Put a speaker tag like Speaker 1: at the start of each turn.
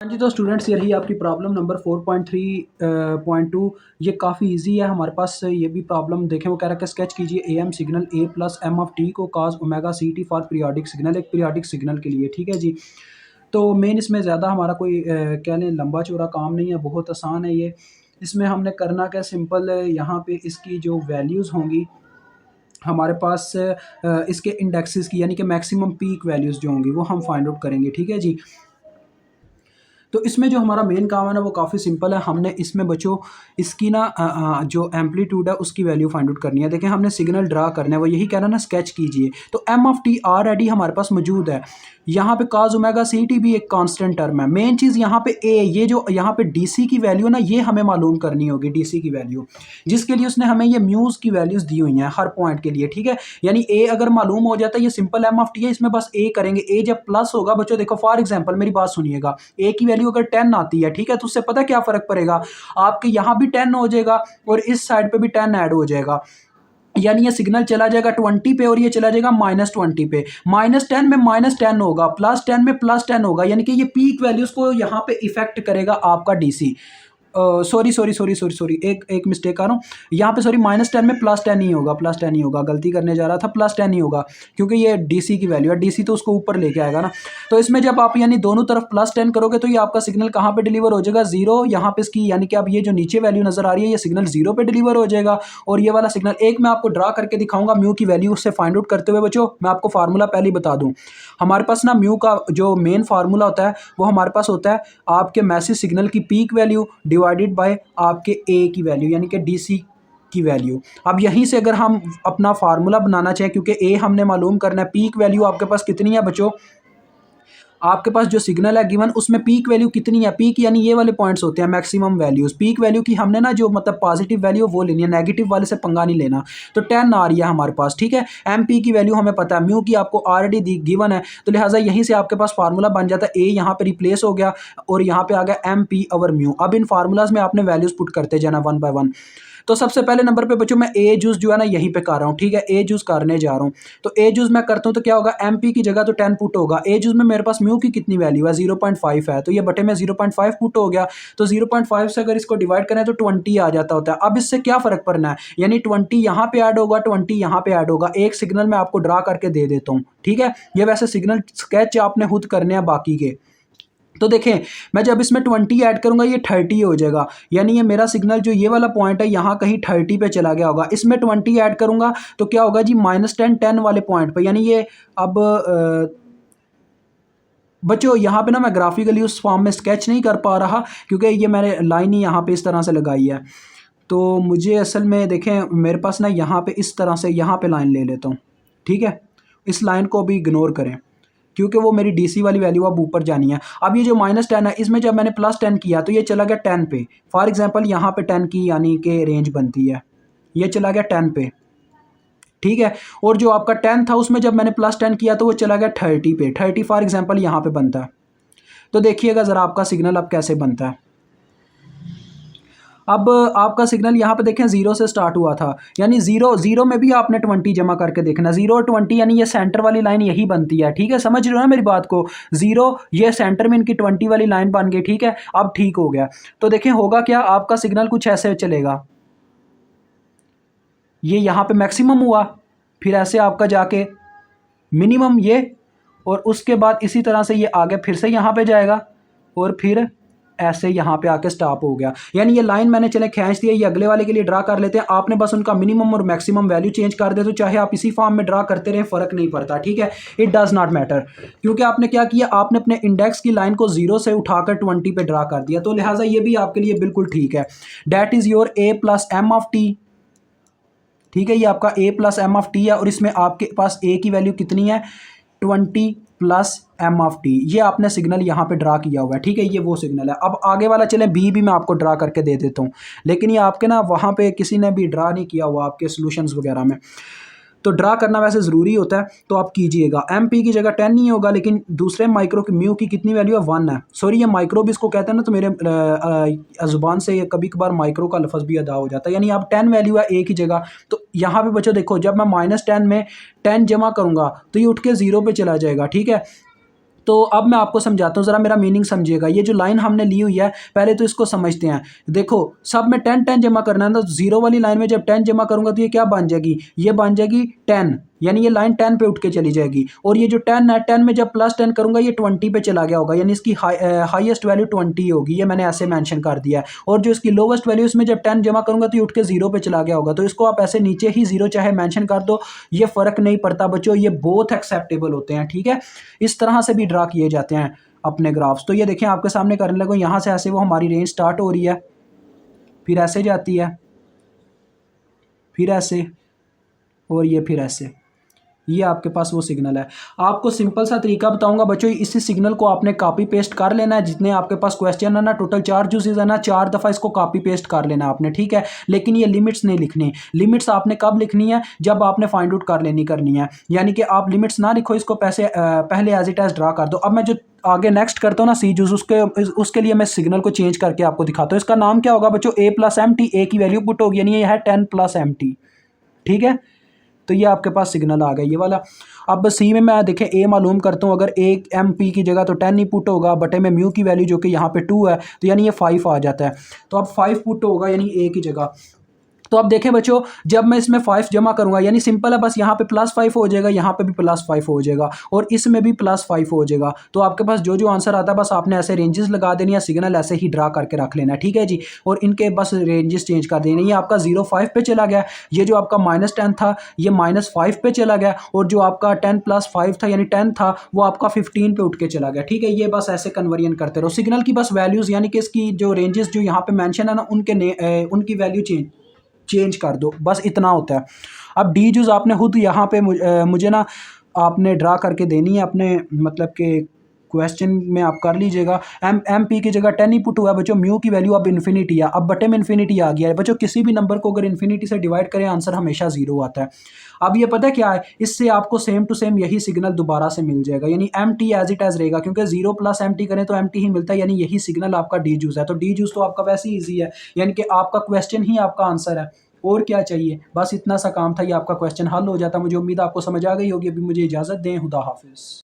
Speaker 1: हाँ जी, तो स्टूडेंट्स ये रही आपकी प्रॉब्लम नंबर 4.3.2। ये काफ़ी इजी है हमारे पास। ये भी प्रॉब्लम देखें, वो कह रहा है कि स्केच कीजिए A M signal A plus M of T को cos omega C T for periodic signal, एक पीरियोडिक सिग्नल के लिए। ठीक है जी। तो मेन इसमें ज़्यादा हमारा कोई कह लें लंबा चौड़ा काम नहीं है, बहुत आसान है ये। इसमें हमने करना क्या, सिंपल यहाँ पे इसकी जो वैल्यूज़ होंगी हमारे पास इसके इंडेक्सेस की, यानी कि मैक्सिमम पीक वैल्यूज़ जो होंगी वो हम फाइंड आउट करेंगे। ठीक है जी। तो इसमें जो हमारा मेन काम है ना वो काफ़ी सिंपल है। हमने इसमें बच्चों इसकी ना जो एम्पलीट्यूड है उसकी वैल्यू फाइंड आउट करनी है। देखें, हमने सिग्नल ड्रा करना है, वो यही कह रहा है ना, स्केच कीजिए। तो एम ऑफ टी ऑलरेडी हमारे पास मौजूद है। यहाँ पे cos ओमेगा सी टी भी एक कांस्टेंट टर्म है। मेन चीज़ यहाँ पे ए, ये जो यहाँ पे डी सी की वैल्यू ना, ये हमें मालूम करनी होगी, डी सी की वैल्यू, जिसके लिए उसने हमें ये म्यूज़ की वैल्यूज़ दी हुई हैं हर पॉइंट के लिए। ठीक है, यानी ए अगर मालूम हो जाता है, ये सिंपल एम ऑफ टी है, इसमें बस ए करेंगे। ए जब प्लस होगा बच्चों, देखो फॉर एग्जाम्पल मेरी बात सुनिएगा, ए की वैल्यू अगर 10 आती है, ठीक है, तो उससे पता क्या फ़र्क पड़ेगा, आपके यहाँ भी 10 हो जाएगा और इस साइड पे भी 10 ऐड हो जाएगा। यानी ये सिग्नल चला जाएगा 20 पे और ये चला जाएगा -20 पे। -10 में -10 होगा, +10 में +10 होगा, यानी कि ये पीक वैल्यूज़ को यहाँ पे इफेक्ट करेगा आपका डीसी। सॉरी, एक एक मिस्टेक कर रहा हूँ यहाँ पे, सॉरी, -10 में +10 ही होगा, +10 ही होगा, गलती करने जा रहा था, +10 ही होगा, क्योंकि ये डीसी की वैल्यू है, डीसी तो उसको ऊपर लेके आएगा ना। तो इसमें जब आप यानी दोनों तरफ +10 करोगे तो ये आपका सिग्नल कहाँ पे डिलीवर हो जाएगा, 0 यहाँ पे इसकी, यानी कि अब ये जो नीचे वैल्यू नजर आ रही है ये सिग्नल 0 पे डिलीवर हो जाएगा। और ये वाला सिग्नल एक मैं आपको ड्रा करके दिखाऊंगा म्यू की वैल्यू उससे फाइंड आउट करते हुए। बच्चों मैं आपको फार्मूला पहले ही बता दूं, हमारे पास ना म्यू का जो मेन फार्मूला होता है वो हमारे पास होता है आपके मैसेज सिग्नल की पीक वैल्यू डिवाइडेड बाय आपके ए की वैल्यू, यानी कि डीसी की वैल्यू। अब यहीं से अगर हम अपना फार्मूला बनाना चाहें, क्योंकि ए हमने मालूम करना है, पीक वैल्यू आपके पास कितनी है बच्चों, आपके पास जो सिग्नल है गिवन उसमें पीक वैल्यू कितनी है, पीक यानी ये वाले पॉइंट्स होते हैं मैक्सिमम वैल्यूज। पीक वैल्यू की हमने ना जो मतलब पॉजिटिव वैल्यू वो लेनी है, नेगेटिव वाले से पंगा नहीं लेना। तो 10 आ रही है हमारे पास, ठीक है, एम पी की वैल्यू हमें पता है, म्यू की आपको ऑलरेडी दी गिवन है, तो लिहाजा यहीं से आपके पास फार्मूला बन जाता है। ए यहाँ पे रिप्लेस हो गया और यहाँ पे आ गया एम पी ओवर म्यू। अब इन फार्मूलाज में आपने वैल्यूज पुट करते जाना वन बाय वन। तो सबसे पहले नंबर पे बच्चों मैं ए जूस जो है ना यहीं पे कर रहा हूँ, ठीक है, ए जूस करने जा रहा हूँ। तो ए जूस मैं करता हूँ तो क्या होगा, एम पी की जगह तो 10 पुट होगा, ए जूस में मेरे पास म्यू की कितनी वैल्यू है, 0.5 है, तो ये बटे में 0.5 पुट हो गया। तो 0.5 से अगर इसको डिवाइड करें तो 20 आ जाता होता है। अब इससे क्या फ़र्क पड़ना है, यानी 20 यहाँ पे ऐड होगा, 20 यहाँ पे ऐड होगा। एक सिग्नल मैं आपको ड्रा करके दे देता हूँ, ठीक है, ये वैसे सिग्नल स्केच आपने खुद करने हैं बाकी के। तो देखें, मैं जब इसमें 20 ऐड करूंगा ये 30 हो जाएगा, यानी ये मेरा सिग्नल जो ये वाला पॉइंट है यहाँ कहीं 30 पे चला गया होगा। इसमें 20 ऐड करूंगा तो क्या होगा जी, -10 10 वाले पॉइंट पे, यानी ये अब बच्चों यहाँ पे ना मैं ग्राफिकली उस फॉर्म में स्केच नहीं कर पा रहा, क्योंकि ये मैंने लाइन ही यहाँ पे इस तरह से लगाई है। तो मुझे असल में देखें, मेरे पास ना यहाँ पे इस तरह से यहाँ पे लाइन ले लेता हूँ, ठीक है, इस लाइन को भी इग्नोर करें क्योंकि वो मेरी डीसी वाली वैल्यू अब ऊपर जानी है। अब ये जो -10 है इसमें जब मैंने +10 किया तो ये चला गया 10 पे। फॉर एग्जांपल यहाँ पे 10 की यानी कि रेंज बनती है, ये चला गया 10 पे, ठीक है। और जो आपका 10 था उसमें जब मैंने +10 किया तो वो चला गया 30 पे, 30 फॉर एग्जाम्पल यहाँ पे बनता है। तो देखिएगा ज़रा आपका सिग्नल अब कैसे बनता है। अब आपका सिग्नल यहाँ पे देखें 0 से स्टार्ट हुआ था, यानी 0 में भी आपने 20 जमा करके देखना, 0 और 20 यानी ये सेंटर वाली लाइन यही बनती है, ठीक है, समझ रहे हो ना मेरी बात को। 0 ये सेंटर में इनकी 20 वाली लाइन बन गई, ठीक है। अब ठीक हो गया, तो देखें होगा क्या, आपका सिग्नल कुछ ऐसे चलेगा, ये यहाँ पे मैक्सिमम हुआ, फिर ऐसे आपका जाके मिनिमम ये, और उसके बाद इसी तरह से ये आगे फिर से यहाँ पे जाएगा और फिर ऐसे यहाँ पे आके स्टॉप हो गया। यानी ये लाइन मैंने चले खींच दिया, ये अगले वाले के लिए ड्रा कर लेते हैं। आपने बस उनका मिनिमम और मैक्सिमम वैल्यू चेंज कर दे, तो चाहे आप इसी फॉर्म में ड्रा करते रहे फ़र्क नहीं पड़ता, ठीक है, इट डज़ नॉट मैटर। क्योंकि आपने क्या किया, आपने अपने इंडेक्स की लाइन को 0 से उठाकर 20 पे ड्रा कर दिया, तो लिहाजा ये भी आपके लिए बिल्कुल ठीक है। That is your A plus M of T, ठीक है, ये आपका A plus M of T है, और इसमें आपके पास ए की वैल्यू कितनी है, 20 प्लस एम ऑफ टी। ये आपने सिग्नल यहाँ पे ड्रा किया हुआ है, ठीक है, ये वो सिग्नल है। अब आगे वाला चले बी भी मैं आपको ड्रा करके दे देता हूँ, लेकिन ये आपके ना वहाँ पे किसी ने भी ड्रा नहीं किया हुआ आपके सॉल्यूशंस वगैरह में। तो ड्रा करना वैसे ज़रूरी होता है, तो आप कीजिएगा। एम पी की जगह 10 नहीं होगा, लेकिन दूसरे माइक्रो की म्यू की कितनी वैल्यू है, 1 है। सॉरी, ये माइक्रो भी इसको कहते हैं ना, तो मेरे ज़ुबान से ये कभी कभार माइक्रो का लफ्ज़ भी अदा हो जाता है। यानी आप 10 वैल्यू है ए की जगह, तो यहाँ पे बच्चों देखो, जब मैं -10 में 10 जमा करूँगा तो ये उठ के 0 पे चला जाएगा, ठीक है। तो अब मैं आपको समझाता हूँ, ज़रा मेरा मीनिंग समझिएगा। ये जो लाइन हमने ली हुई है, पहले तो इसको समझते हैं। देखो, सब में 10-10 जमा करना है, तो ज़ीरो वाली लाइन में जब 10 जमा करूँगा तो ये क्या बन जाएगी? ये बन जाएगी 10, यानी ये लाइन 10 पे उठ के चली जाएगी। और ये जो 10 है, 10 में जब प्लस 10 करूँगा ये 20 पे चला गया होगा, यानी इसकी हाईएस्ट वैल्यू 20 होगी। ये मैंने ऐसे मेंशन कर दिया है। और जो इसकी लोवेस्ट वैल्यू, इसमें जब 10 जमा करूँगा तो ये उठ के 0 पे चला गया होगा। तो इसको आप ऐसे नीचे ही 0 चाहे मेंशन कर दो, ये फ़र्क नहीं पड़ता बच्चों, ये बोथ एक्सेप्टेबल होते हैं, ठीक है? इस तरह से भी ड्रा किए जाते हैं अपने ग्राफ्स। तो ये देखें, आपके सामने करने लगो, यहाँ से ऐसे वो हमारी रेंज स्टार्ट हो रही है, फिर ऐसे जाती है, फिर ऐसे, और ये फिर ऐसे। ये आपके पास वो सिग्नल है। आपको सिंपल सा तरीका बताऊंगा बच्चों, इसी सिग्नल को आपने कॉपी पेस्ट कर लेना है। जितने आपके पास क्वेश्चन है ना, टोटल 4 चूजेज है ना, 4 दफ़ा इसको कॉपी पेस्ट कर लेना है आपने, ठीक है? लेकिन ये लिमिट्स नहीं लिखनी। लिमिट्स आपने कब लिखनी है? जब आपने फाइंड आउट कर लेनी करनी है। यानी कि आप लिमिट्स ना लिखो, इसको पहले एज इट एज ड्रा कर दो। अब मैं जो आगे नेक्स्ट करता हूँ ना सी जूस, उसके लिए मैं सिग्नल को चेंज करके आपको दिखाता हूँ। इसका नाम क्या होगा बच्चों? ए प्लस एम टी। ए की वैल्यू पुट होगी, यानी ये है 10 प्लस एम टी, ठीक है? तो ये आपके पास सिग्नल आ गया ये वाला। अब सी में मैं देखें ए मालूम करता हूँ, अगर ए एम पी की जगह तो 10 ही पुट होगा, बटे में म्यू की वैल्यू जो कि यहाँ पे 2 है, तो यानी ये 5 आ जाता है। तो अब 5 पुट होगा यानी ए की जगह। तो अब देखें बच्चों, जब मैं इसमें 5 जमा करूंगा, यानी सिंपल है, बस यहाँ पे +5 हो जाएगा, यहाँ पे भी +5 हो जाएगा, और इसमें भी +5 हो जाएगा। तो आपके पास जो जो आंसर आता है, बस आपने ऐसे रेंजेस लगा देनी है, सिग्नल ऐसे ही ड्रा करके रख लेना है, ठीक है जी? और इनके बस रेंजेस चेंज कर देने। ये आपका 0 5 पे चला गया, ये जो आपका -10 था ये -5 पे चला गया, और जो आपका 10 + 5 था यानी 10 था, वो आपका 15 पे उठ के चला गया, ठीक है? ये बस ऐसे कन्वर्जन करते रहो। सिग्नल की बस वैल्यूज़, यानी कि इसकी जो रेंजेस जो यहाँ पे मेंशन है ना, उनकी वैल्यू चेंज कर दो, बस इतना होता है। अब डी जूस आपने खुद यहाँ पे मुझे ना आपने ड्रा करके देनी है अपने, मतलब कि क्वेश्चन में आप कर लीजिएगा। एम पी की जगह 10 ही पुट हुआ है बच्चों, म्यू की वैल्यू अब इन्फिनिटी है, अब बटे में इन्फिनिटी आ गया है बच्चों। किसी भी नंबर को अगर इन्फिनिटी से डिवाइड करें, आंसर हमेशा 0 आता है। अब ये पता है क्या है, इससे आपको सेम टू सेम यही सिग्नल दोबारा से मिल जाएगा, यानी M T as it as रहेगा, क्योंकि 0 + एम टी करें तो एम टी ही मिलता है, यानी यही सिग्नल आपका डी जूस है। तो डी जूस तो आपका वैसे ही ईजी है, यानी कि आपका क्वेश्चन ही आपका आंसर है, और क्या चाहिए? बस इतना सा काम था, ये आपका क्वेश्चन हल हो जाता। मुझे उम्मीद है आपको समझ आ गई होगी। अभी मुझे इजाज़त दें, खुदा हाफिज़।